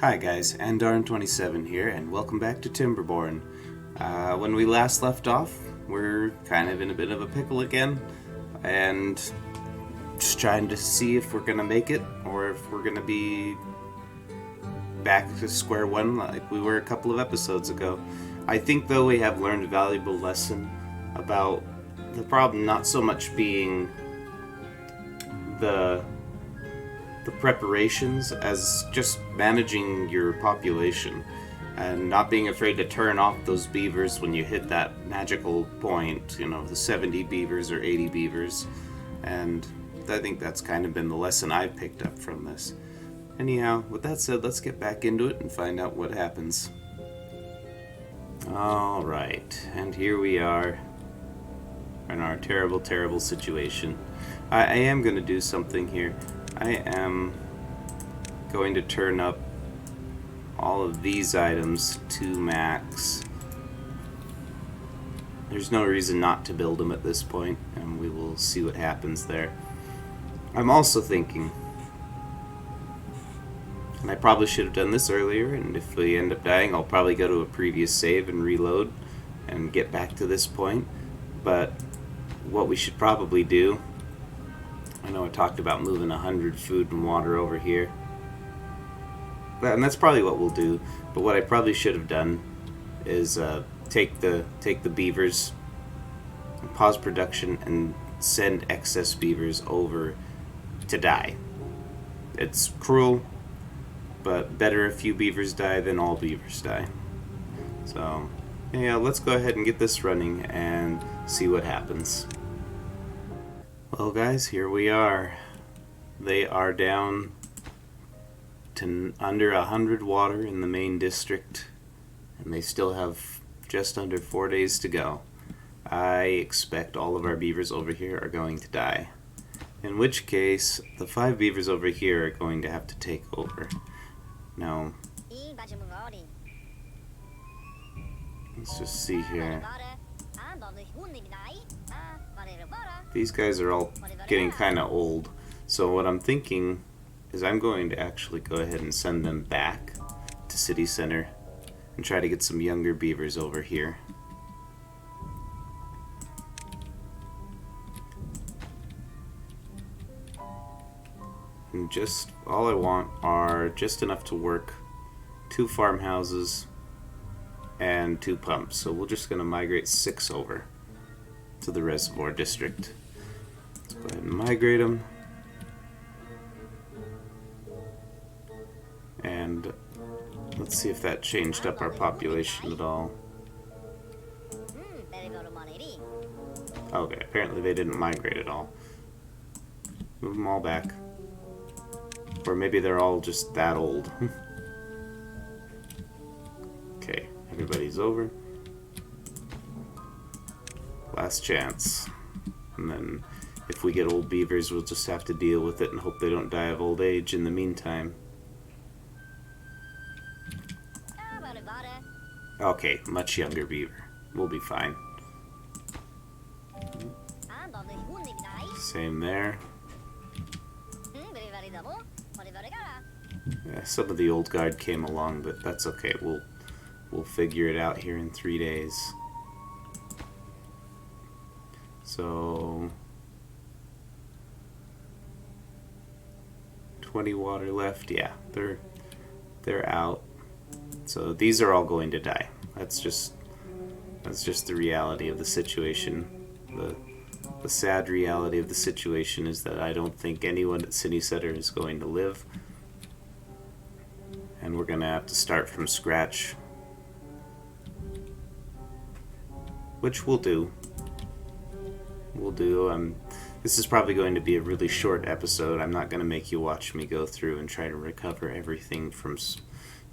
Hi guys, Andarn27 here, and welcome back to Timberborn. When we last left off, we're kind of in a bit of a pickle again, and just trying to see if we're gonna make it, or if we're gonna be back to square one like we were a couple of episodes ago. I think though we have learned a valuable lesson about the problem not so much being the preparations as just managing your population and not being afraid to turn off those beavers when you hit that magical point, you know, the 70 beavers or 80 beavers. And I think that's kind of been the lesson I've picked up from this. Anyhow, with that said, let's get back into it and find out what happens. Alright, and here we are in our terrible, terrible situation. I am going to do something here. I am going to turn up all of these items to max. There's no reason not to build them at this point, and we will see what happens there. I'm also thinking, and I probably should have done this earlier, and if we end up dying, I'll probably go to a previous save and reload and get back to this point. But what we should probably do, I know I talked about moving 100 food and water over here, and that's probably what we'll do. But what I probably should have done is take the beavers, pause production, and send excess beavers over to die. It's cruel, but better a few beavers die than all beavers die. So yeah, let's go ahead and get this running and see what happens. Well guys, here we are. They are down to under 100 water in the main district, and they still have just under 4 days to go. I expect all of our beavers over here are going to die. In which case, the 5 beavers over here are going to have to take over. Now, let's just see here. These guys are all getting kind of old, so what I'm thinking is I'm going to actually go ahead and send them back to City Center and try to get some younger beavers over here. And just all I want are just enough to work 2 farmhouses and 2 pumps, so we're just going to migrate 6 over to the reservoir district. Let's go ahead and migrate them. And let's see if that changed up our population at all. Okay, apparently they didn't migrate at all. Move them all back. Or maybe they're all just that old. Okay, everybody's over. Last chance. And then if we get old beavers, we'll just have to deal with it and hope they don't die of old age in the meantime. Okay, much younger beaver. We'll be fine. Same there. Yeah, some of the old guard came along, but that's okay. We'll figure it out here in 3 days. So 20 water left. Yeah, they're out. So these are all going to die. That's just the reality of the situation. The sad reality of the situation is that I don't think anyone at City Center is going to live, and we're gonna have to start from scratch, which we'll do. This is probably going to be a really short episode. I'm not going to make you watch me go through and try to recover everything from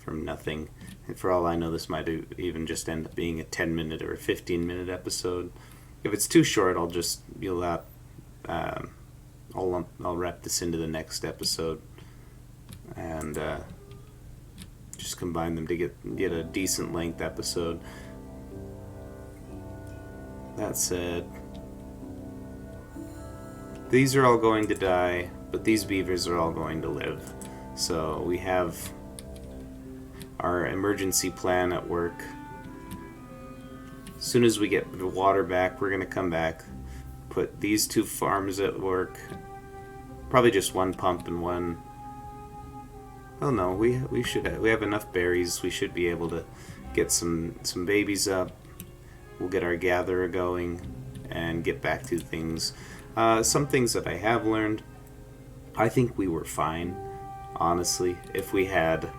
nothing. And for all I know, this might even just end up being a 10-minute or a 15-minute episode. If it's too short, I'll wrap this into the next episode and just combine them to get a decent length episode. That said, these are all going to die, but these beavers are all going to live. So we have our emergency plan at work. As soon as we get the water back, we're going to come back, put these 2 farms at work. Probably just 1 pump and 1. Oh no, we have enough berries. We should be able to get some babies up. We'll get our gatherer going and get back to things. Some things that I have learned, I think we were fine, honestly, if we had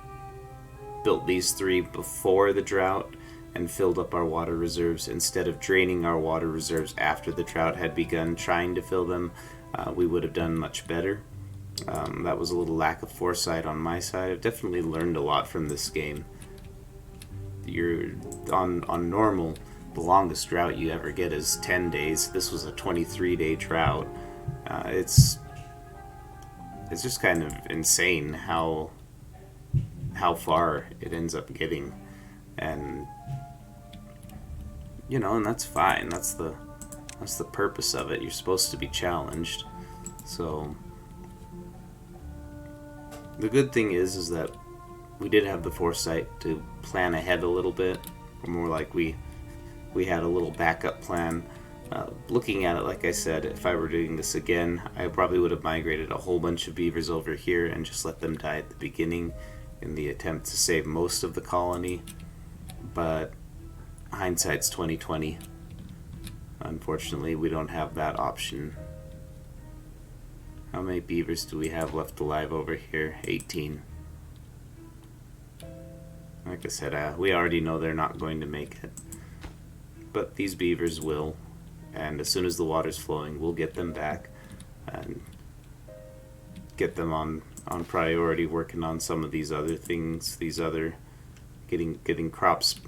built these 3 before the drought and filled up our water reserves instead of draining our water reserves after the drought had begun trying to fill them. We would have done much better. That was a little lack of foresight on my side. I've definitely learned a lot from this game. You're on normal, the longest drought you ever get is 10 days. This was a 23-day drought. It's just kind of insane how far it ends up getting, and and that's fine. That's the purpose of it. You're supposed to be challenged. So the good thing is that we did have the foresight to plan ahead a little bit, or more like we had a little backup plan. Looking at it, like I said, if I were doing this again, I probably would have migrated a whole bunch of beavers over here and just let them die at the beginning in the attempt to save most of the colony. But hindsight's 2020. Unfortunately, we don't have that option. How many beavers do we have left alive over here? 18. Like I said, we already know they're not going to make it. But these beavers will. And as soon as the water's flowing, we'll get them back and get them on priority, working on some of these other things, getting crops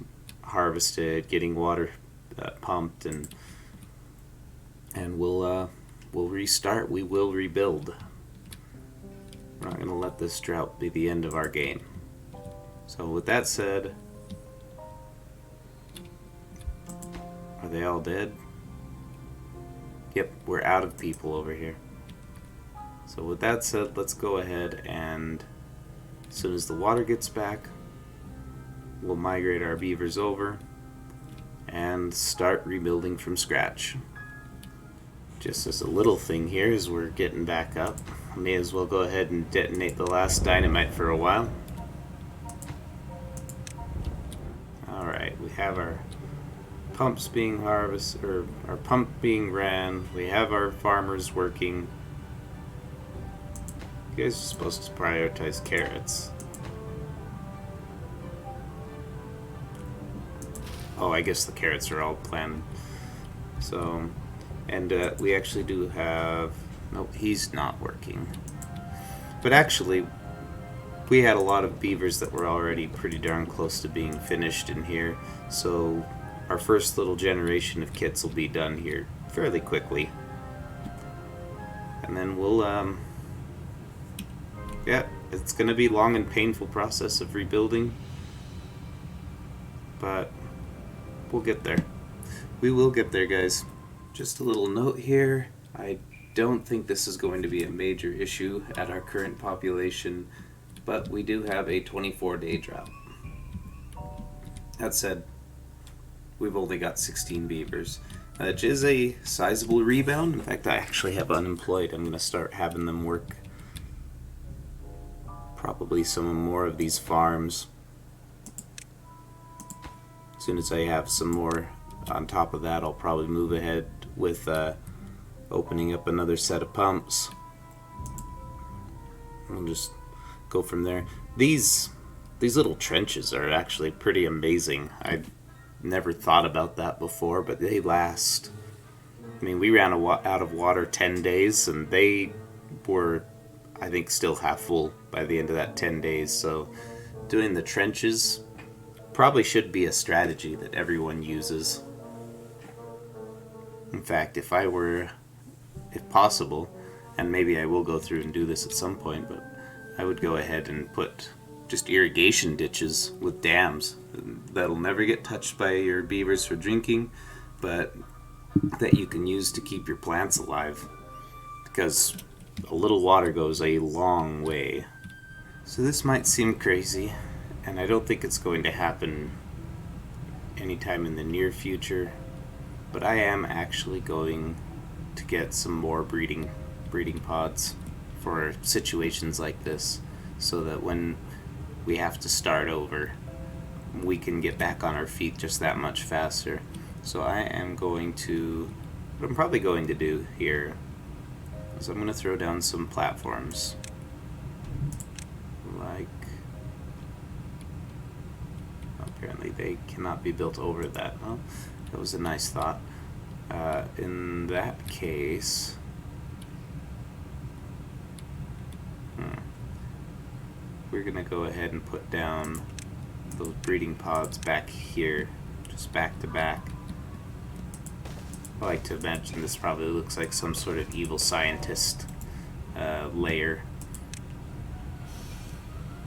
harvested, getting water pumped, and we'll restart. We will rebuild. We're not going to let this drought be the end of our game. So with that said, are they all dead? Yep, we're out of people over here. So with that said, let's go ahead and as soon as the water gets back, we'll migrate our beavers over and start rebuilding from scratch. Just as a little thing here as we're getting back up, I may as well go ahead and detonate the last dynamite for a while. Alright, we have our pumps being harvested, or our pump being ran. We have our farmers working. You guys are supposed to prioritize carrots. Oh, I guess the carrots are all planted. So, and we actually do have... Nope, he's not working. But actually, we had a lot of beavers that were already pretty darn close to being finished in here. So our first little generation of kits will be done here fairly quickly. And then we'll, yeah, it's going to be a long and painful process of rebuilding. But we'll get there. We will get there, guys. Just a little note here. I don't think this is going to be a major issue at our current population, but we do have a 24-day drought. That said, we've only got 16 beavers, which is a sizable rebound. In fact, I actually have unemployed. I'm going to start having them work probably some more of these farms. As soon as I have some more on top of that, I'll probably move ahead with opening up another set of pumps. We'll just go from there. These little trenches are actually pretty amazing. I never thought about that before, but they last. I mean, we ran out of water 10 days, and they were, I think, still half full by the end of that 10 days. So doing the trenches probably should be a strategy that everyone uses. In fact, if possible, and maybe I will go through and do this at some point, but I would go ahead and put just irrigation ditches with dams that'll never get touched by your beavers for drinking, but that you can use to keep your plants alive, because a little water goes a long way. So this might seem crazy, And I don't think it's going to happen anytime in the near future, but I am actually going to get some more breeding pods for situations like this, so that when we have to start over, we can get back on our feet just that much faster. So I am going to, what I'm probably going to do here is I'm going to throw down some platforms, like, apparently they cannot be built over that. Well, that was a nice thought. In that case, we're going to go ahead and put down those breeding pods back here, just back to back. I like to imagine this probably looks like some sort of evil scientist layer,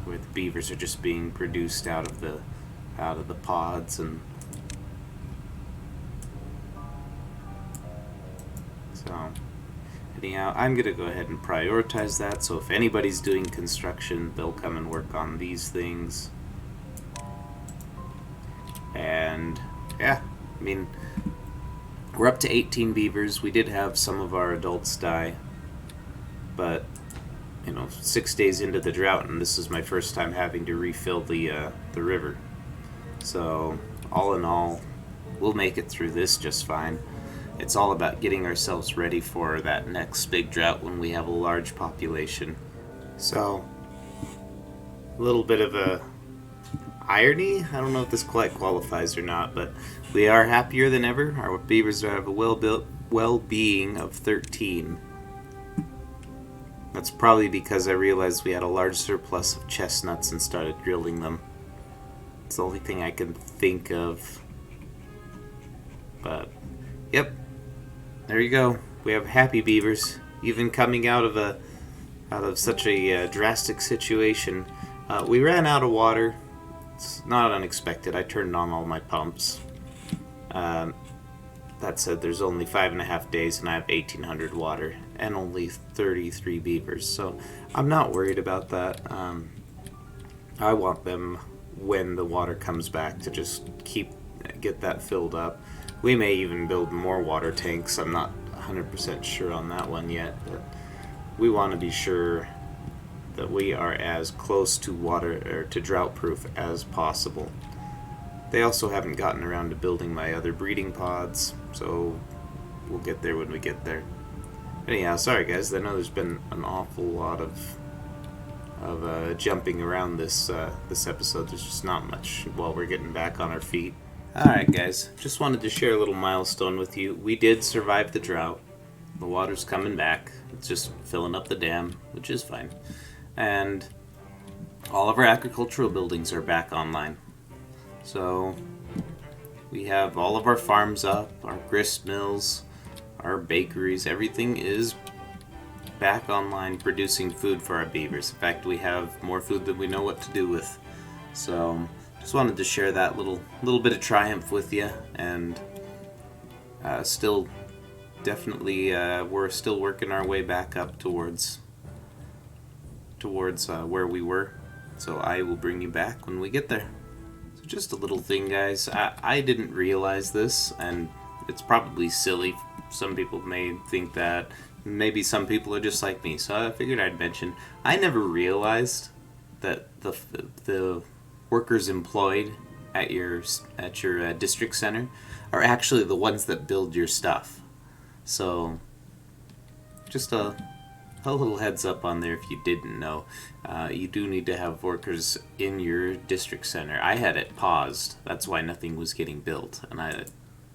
where the beavers are just being produced out of the pods. And so anyhow, I'm gonna go ahead and prioritize that, so if anybody's doing construction, they'll come and work on these things. And yeah, I mean, we're up to 18 beavers. We did have some of our adults die, but 6 days into the drought, and this is my first time having to refill the river. So all in all, we'll make it through this just fine. It's all about getting ourselves ready for that next big drought when we have a large population. So a little bit of a irony, I don't know if this quite qualifies or not, but we are happier than ever. Our beavers have a well-being of 13. That's probably because I realized we had a large surplus of chestnuts and started grilling them. It's the only thing I can think of. But yep, there you go. We have happy beavers, even coming out of such a drastic situation. We ran out of water. It's not unexpected. I turned on all my pumps. That said, there's only 5.5 days and I have 1,800 water and only 33 beavers, so I'm not worried about that. I want them, when the water comes back, to just get that filled up. We may even build more water tanks. I'm not 100% sure on that one yet, but we want to be sure that we are as close to water or to drought proof as possible. They also haven't gotten around to building my other breeding pods, so we'll get there when we get there. Anyhow, sorry guys, I know there's been an awful lot of jumping around this episode. There's just not much while we're getting back on our feet. Alright guys, just wanted to share a little milestone with you. We did survive the drought. The water's coming back. It's just filling up the dam, which is fine. And all of our agricultural buildings are back online. So we have all of our farms up, our grist mills, our bakeries, everything is back online producing food for our beavers. In fact, we have more food than we know what to do with. So just wanted to share that little bit of triumph with you, and still definitely we're still working our way back up towards where we were. So I will bring you back when we get there. So just a little thing, guys. I didn't realize this, and it's probably silly. Some people may think that. Maybe some people are just like me. So I figured I'd mention. I never realized that the workers employed at your district center are actually the ones that build your stuff. So just a little heads up on there if you didn't know. You do need to have workers in your district center. I had it paused. That's why nothing was getting built, and I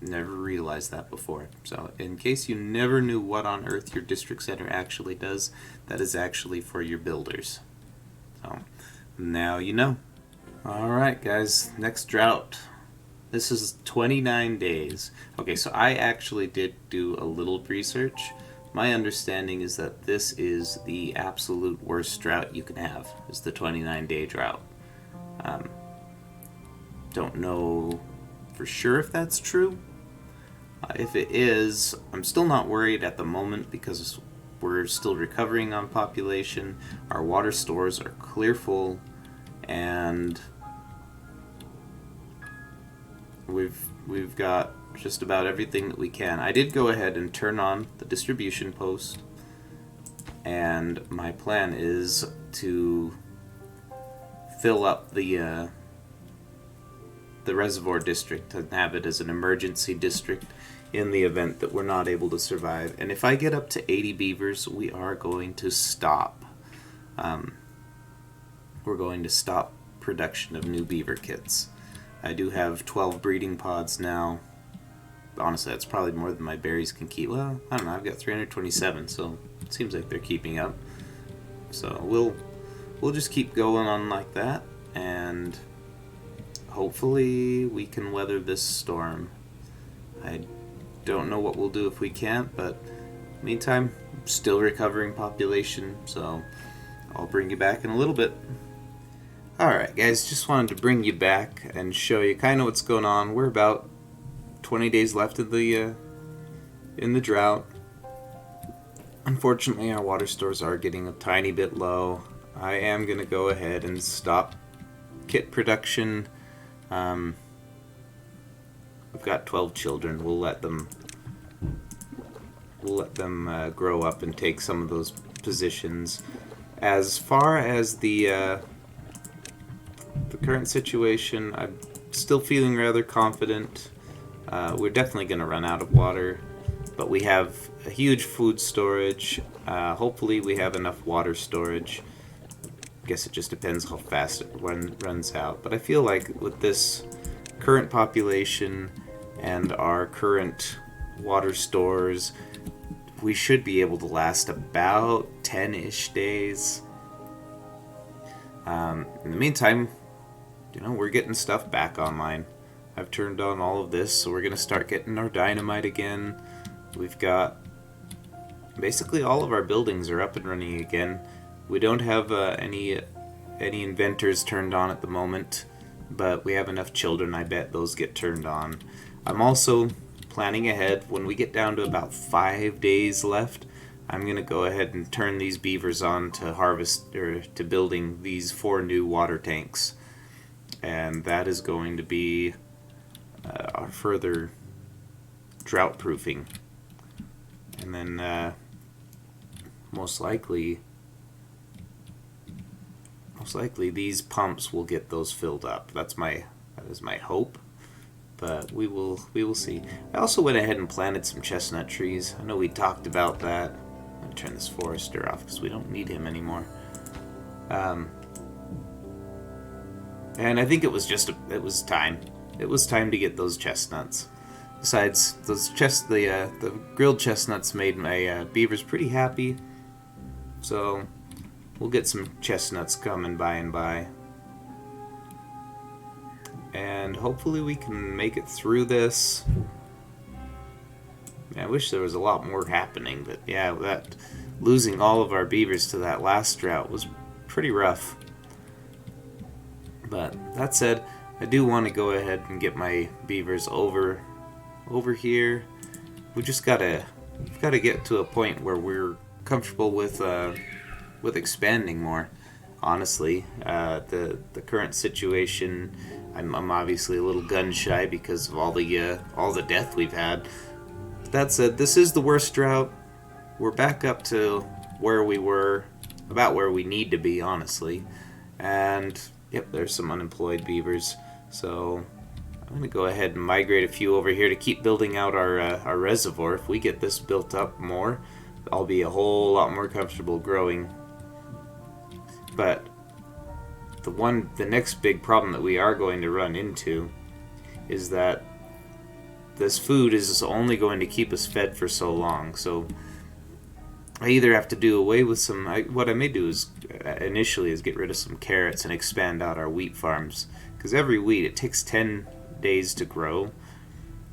never realized that before. So in case you never knew what on earth your district center actually does, that is actually for your builders. So now you know. Alright guys, next drought. This is 29 days. Okay, so I actually did do a little research. My understanding is that this is the absolute worst drought you can have, is the 29-day drought. Don't know for sure if that's true. If it is, I'm still not worried at the moment because we're still recovering on population. Our water stores are clear full, and We've got just about everything that we can. I did go ahead and turn on the distribution post, and my plan is to fill up the reservoir district and have it as an emergency district in the event that we're not able to survive. And if I get up to 80 beavers, we are going to stop. We're going to stop production of new beaver kits. I do have 12 breeding pods now. Honestly, that's probably more than my berries can keep. Well, I don't know. I've got 327, so it seems like they're keeping up. So we'll just keep going on like that, and hopefully we can weather this storm. I don't know what we'll do if we can't, but meantime, still recovering population, so I'll bring you back in a little bit. Alright guys, just wanted to bring you back and show you kind of what's going on. We're about 20 days left of the in the drought. Unfortunately, our water stores are getting a tiny bit low. I am going to go ahead and stop kit production. We've got 12 children. We'll let them grow up and take some of those positions. As far as the current situation, I'm still feeling rather confident. We're definitely going to run out of water, but we have a huge food storage. Hopefully we have enough water storage. I guess it just depends how fast it runs out. But I feel like with this current population and our current water stores, we should be able to last about 10-ish days. In the meantime, we're getting stuff back online. I've turned on all of this, so we're going to start getting our dynamite again. We've got basically all of our buildings are up and running again. We don't have any inventors turned on at the moment, but we have enough children. I bet those get turned on. I'm also planning ahead. When we get down to about 5 days left, I'm going to go ahead and turn these beavers on to harvest, or to building these 4 new water tanks. And that is going to be our further drought proofing. And then most likely these pumps will get those filled up. That is my hope, but we will see. I also went ahead and planted some chestnut trees. I know we talked about that. I'm gonna turn this forester off because we don't need him anymore. And I think it was time. It was time to get those chestnuts. Besides, the grilled chestnuts made my beavers pretty happy. So we'll get some chestnuts coming by and by. And hopefully we can make it through this. I wish there was a lot more happening, but yeah, that losing all of our beavers to that last drought was pretty rough. But that said, I do want to go ahead and get my beavers over here. We've got to get to a point where we're comfortable with expanding more. Honestly, the current situation, I'm obviously a little gun shy because of all the death we've had. That said, this is the worst drought. We're back up to where we were, about where we need to be, honestly. And yep, there's some unemployed beavers. So I'm going to go ahead and migrate a few over here to keep building out our reservoir. If we get this built up more, I'll be a whole lot more comfortable growing. But the next big problem that we are going to run into is that this food is only going to keep us fed for so long. So I either have to do away with what I may do is initially is get rid of some carrots and expand out our wheat farms. Because every wheat, it takes 10 days to grow,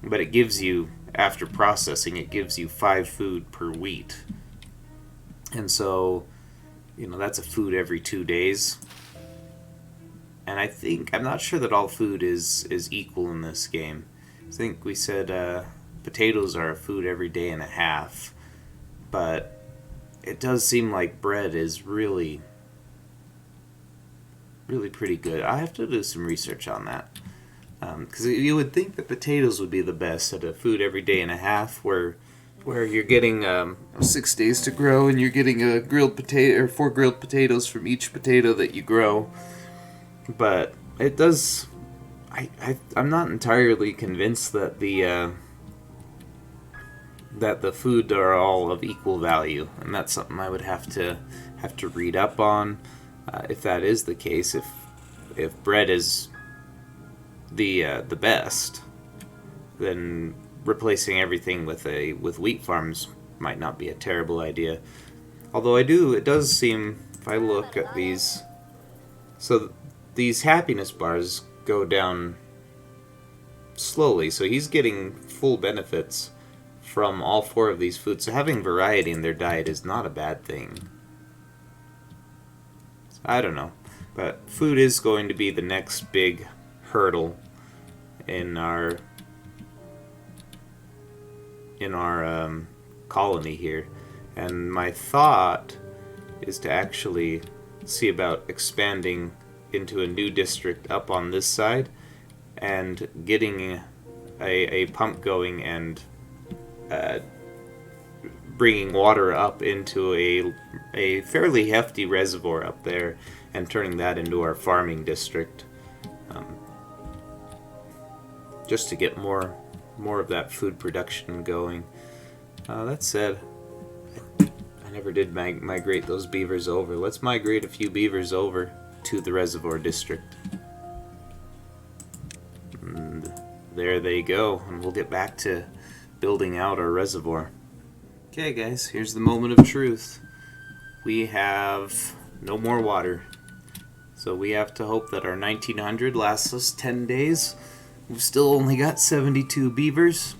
but it gives you, after processing, it gives you 5 food per wheat. And so, that's a food every 2 days. And I'm not sure that all food is equal in this game. I think we said potatoes are a food every day and a half, but it does seem like bread is really, really pretty good. I have to do some research on that. Because you would think that potatoes would be the best at a food every day and a half, where you're getting 6 days to grow, and you're getting a grilled potato or 4 grilled potatoes from each potato that you grow. But it does. I'm not entirely convinced that the food are all of equal value, and that's something I would have to read up on. If that is the case, if bread is the best, then replacing everything with wheat farms might not be a terrible idea. Although it does seem, if I look at these, so these happiness bars go down slowly, so he's getting full benefits from all 4 of these foods. So having variety in their diet is not a bad thing. I don't know, but food is going to be the next big hurdle in our colony here, and my thought is to actually see about expanding into a new district up on this side and getting a pump going and bringing water up into a fairly hefty reservoir up there and turning that into our farming district, just to get more of that food production going. That said, I never did migrate those beavers over. Let's migrate a few beavers over to the reservoir district. And there they go, and we'll get back to building out our reservoir. Okay guys, here's the moment of truth. We have no more water. So we have to hope that our 1900 lasts us 10 days. We've still only got 72 beavers.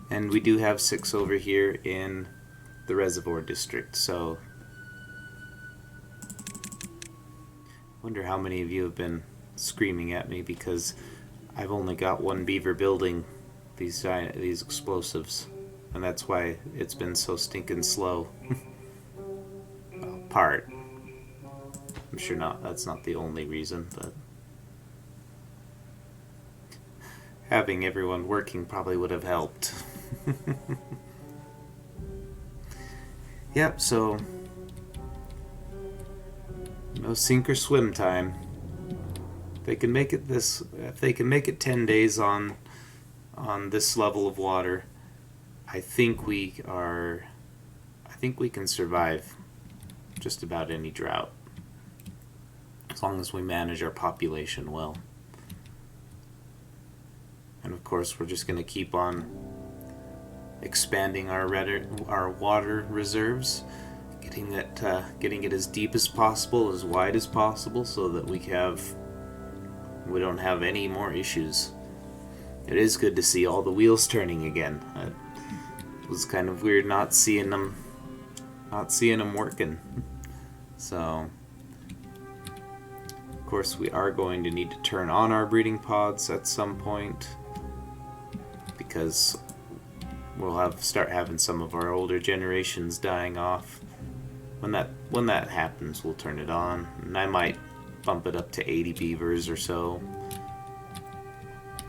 And we do have 6 over here in the reservoir district. So I wonder how many of you have been screaming at me because I've only got 1 beaver building these explosives. And that's why it's been so stinking slow. Well, part. I'm sure that's not the only reason, but having everyone working probably would have helped. Yep, so no sink or swim time. If they can make it 10 days on this level of water, I think we can survive just about any drought, as long as we manage our population well. And of course, we're just going to keep on expanding our water reserves, getting it as deep as possible, as wide as possible, so that we don't have any more issues. It is good to see all the wheels turning again. It was kind of weird not seeing them working. So, of course, we are going to need to turn on our breeding pods at some point, because we'll start having some of our older generations dying off. When that happens, we'll turn it on, and I might bump it up to 80 beavers or so.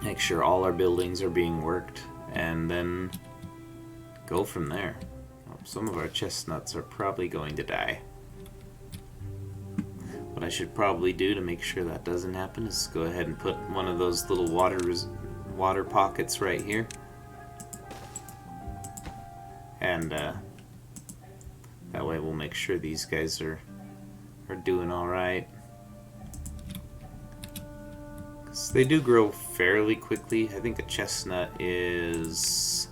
Make sure all our buildings are being worked, and then go from there. Some of our chestnuts are probably going to die. What I should probably do to make sure that doesn't happen is go ahead and put one of those little water pockets right here. And that way we'll make sure these guys are doing alright. Because they do grow fairly quickly. I think a chestnut is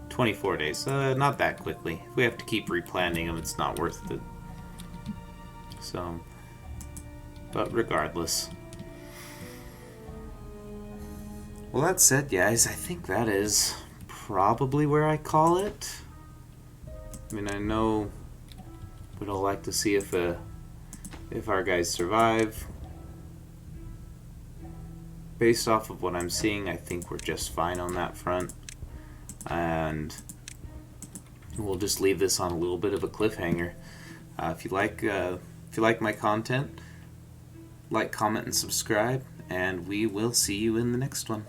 24 days. Not that quickly. If we have to keep replanting them, it's not worth it. So, but regardless. Well, that said, guys, I think that is probably where I call it. I mean, I know we'd all like to see if our guys survive. Based off of what I'm seeing, I think we're just fine on that front. And we'll just leave this on a little bit of a cliffhanger. If you like my content, like, comment, and subscribe. and we will see you in the next one.